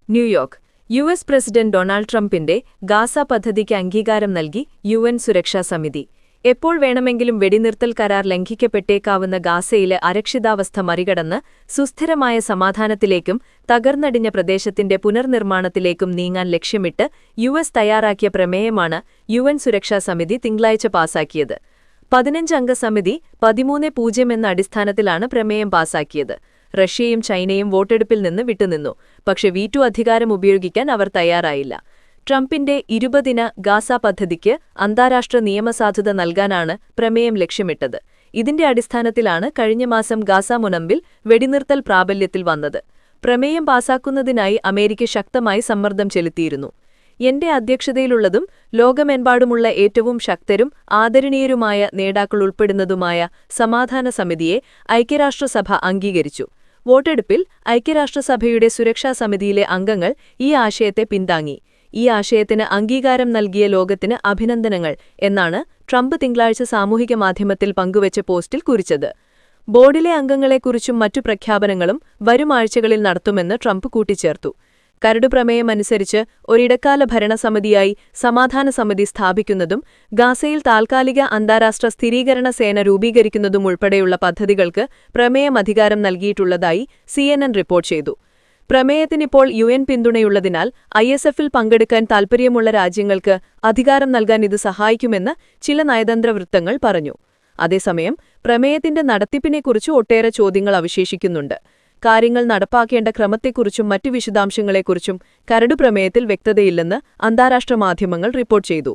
New York US. President Donald ട്രംപിന്റെ Gaza പദ്ധതിക്ക് അംഗീകാരം നൽകി യു.എൻ. സുരക്ഷാ സമിതി. എപ്പോൾ വേണമെങ്കിലും വെടിനിർത്തൽ കരാർ ലംഘിക്കപ്പെട്ടേക്കാവുന്ന ഗാസയിലെ അരക്ഷിതാവസ്ഥ മറികടന്ന് സുസ്ഥിരമായ സമാധാനത്തിലേക്കും തകർന്നടിഞ്ഞ പ്രദേശത്തിന്റെ പുനർനിർമ്മാണത്തിലേക്കും നീങ്ങാൻ ലക്ഷ്യമിട്ട് യു.എസ്. തയ്യാറാക്കിയ പ്രമേയമാണ് യു.എൻ. സുരക്ഷാ സമിതി തിങ്കളാഴ്ച പാസാക്കിയത്. 15-അംഗ സമിതി 13-0 എന്ന അടിസ്ഥാനത്തിലാണ് പ്രമേയം പാസാക്കിയത്. റഷ്യയും ചൈനയും വോട്ടെടുപ്പിൽ നിന്ന് വിട്ടുനിന്നു. പക്ഷേ വീറ്റോ അധികാരം ഉപയോഗിക്കാൻ അവർ തയ്യാറായില്ല. ട്രംപിന്റെ 20-ദിന ഗാസ പദ്ധതിക്ക് അന്താരാഷ്ട്ര നിയമസാധുത നൽകാനാണ് പ്രമേയം ലക്ഷ്യമിട്ടത്. ഇതിന്റെ അടിസ്ഥാനത്തിലാണ് കഴിഞ്ഞ മാസം ഗാസ മുനമ്പിൽ വെടിനിർത്തൽ പ്രാബല്യത്തിൽ വന്നത്. പ്രമേയം പാസാക്കുന്നതിനായി അമേരിക്ക ശക്തമായി സമ്മർദ്ദം ചെലുത്തിയിരുന്നു. എന്റെ അധ്യക്ഷതയിലുള്ളതും ലോകമെമ്പാടുമുള്ള ഏറ്റവും ശക്തരും ആദരണീയരുമായ നേതാക്കൾ ഉൾപ്പെടുന്നതുമായ സമാധാന സമിതിയെ ഐക്യരാഷ്ട്രസഭ അംഗീകരിച്ചു. വോട്ടെടുപ്പിൽ ഐക്യരാഷ്ട്രസഭയുടെ സുരക്ഷാ സമിതിയിലെ അംഗങ്ങൾ ഈ ആശയത്തെ പിന്താങ്ങി. ഈ ആശയത്തിന് അംഗീകാരം നൽകിയ ലോകത്തിന് അഭിനന്ദനങ്ങൾ എന്നാണ് ട്രംപ് തിങ്കളാഴ്ച സാമൂഹിക മാധ്യമത്തിൽ പങ്കുവച്ച പോസ്റ്റിൽ കുറിച്ചത്. ബോർഡിലെ അംഗങ്ങളെക്കുറിച്ചും മറ്റു പ്രഖ്യാപനങ്ങളും വരും ആഴ്ചകളിൽ നടത്തുമെന്ന് ട്രംപ് കൂട്ടിച്ചേർത്തു. കരട് പ്രമേയമനുസരിച്ച് ഒരിടക്കാല ഭരണസമിതിയായി സമാധാന സമിതി സ്ഥാപിക്കുന്നതും ഗാസയിൽ താൽക്കാലിക അന്താരാഷ്ട്ര സ്ഥിരീകരണ സേന രൂപീകരിക്കുന്നതും ഉൾപ്പെടെയുള്ള പദ്ധതികൾക്ക് പ്രമേയം അധികാരം നൽകിയിട്ടുള്ളതായി CNN റിപ്പോർട്ട് ചെയ്തു. പ്രമേയത്തിനിപ്പോൾ UN പിന്തുണയുള്ളതിനാൽ ISF-ൽ പങ്കെടുക്കാൻ താൽപ്പര്യമുള്ള രാജ്യങ്ങൾക്ക് അധികാരം നൽകാൻ ഇത് സഹായിക്കുമെന്ന് ചില നയതന്ത്ര വൃത്തങ്ങൾ പറഞ്ഞു. അതേസമയം പ്രമേയത്തിന്റെ നടത്തിപ്പിനെക്കുറിച്ച് ഒട്ടേറെ ചോദ്യങ്ങൾ അവശേഷിക്കുന്നുണ്ട്. കാര്യങ്ങൾ നടപ്പാക്കേണ്ട ക്രമത്തെക്കുറിച്ചും മറ്റു വിശദാംശങ്ങളെക്കുറിച്ചും കരട് പ്രമേയത്തിൽ വ്യക്തതയില്ലെന്ന് അന്താരാഷ്ട്ര മാധ്യമങ്ങൾ റിപ്പോർട്ട് ചെയ്തു.